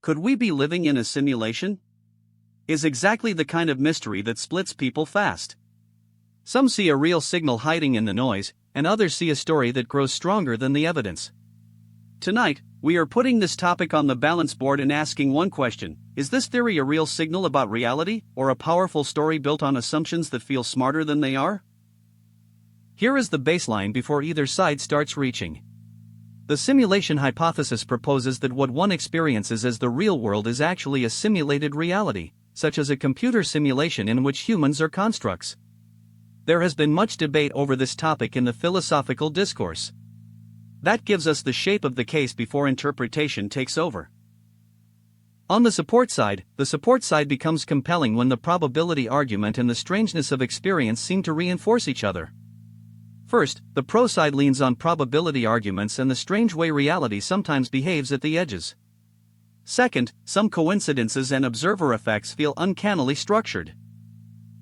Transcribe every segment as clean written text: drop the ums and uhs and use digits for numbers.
Could we be living in a simulation? Is exactly the kind of mystery that splits people fast. Some see a real signal hiding in the noise, and others see a story that grows stronger than the evidence. Tonight, we are putting this topic on the balance board and asking one question: is this theory a real signal about reality, or a powerful story built on assumptions that feel smarter than they are? Here is the baseline before either side starts reaching. The simulation hypothesis proposes that what one experiences as the real world is actually a simulated reality, such as a computer simulation in which humans are constructs. There has been much debate over this topic in the philosophical discourse. That gives us the shape of the case before interpretation takes over. On the support side becomes compelling when the probability argument and the strangeness of experience seem to reinforce each other. First, the pro side leans on probability arguments and the strange way reality sometimes behaves at the edges. Second, some coincidences and observer effects feel uncannily structured.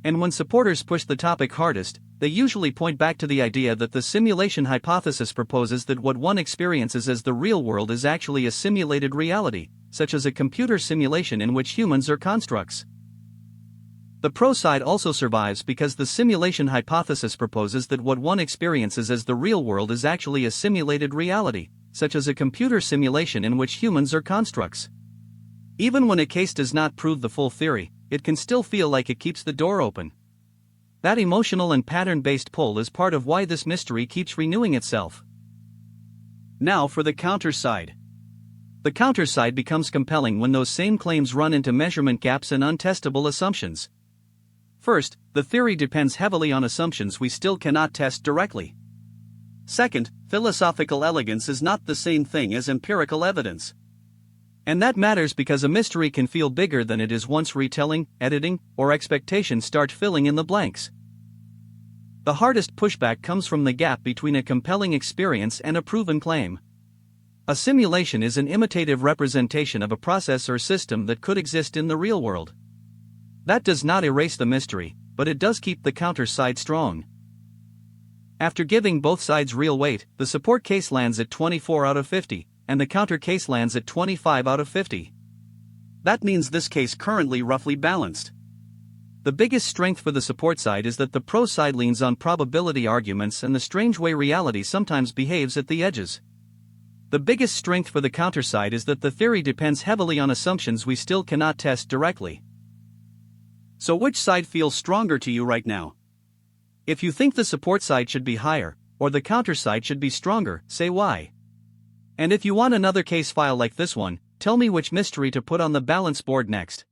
And when supporters push the topic hardest, they usually point back to the idea that the simulation hypothesis proposes that what one experiences as the real world is actually a simulated reality, such as a computer simulation in which humans are constructs. The pro side also survives because the simulation hypothesis proposes that what one experiences as the real world is actually a simulated reality, such as a computer simulation in which humans are constructs. Even when a case does not prove the full theory, it can still feel like it keeps the door open. That emotional and pattern-based pull is part of why this mystery keeps renewing itself. Now for the counter side. The counter side becomes compelling when those same claims run into measurement gaps and untestable assumptions. First, the theory depends heavily on assumptions we still cannot test directly. Second, philosophical elegance is not the same thing as empirical evidence. And that matters because a mystery can feel bigger than it is once retelling, editing, or expectations start filling in the blanks. The hardest pushback comes from the gap between a compelling experience and a proven claim. A simulation is an imitative representation of a process or system that could exist in the real world. That does not erase the mystery, but it does keep the counter side strong. After giving both sides real weight, the support case lands at 24 out of 50, and the counter case lands at 25 out of 50. That means this case currently roughly balanced. The biggest strength for the support side is that the pro side leans on probability arguments and the strange way reality sometimes behaves at the edges. The biggest strength for the counter side is that the theory depends heavily on assumptions we still cannot test directly. So which side feels stronger to you right now? If you think the support side should be higher, or the counter side should be stronger, say why. And if you want another case file like this one, tell me which mystery to put on the balance board next.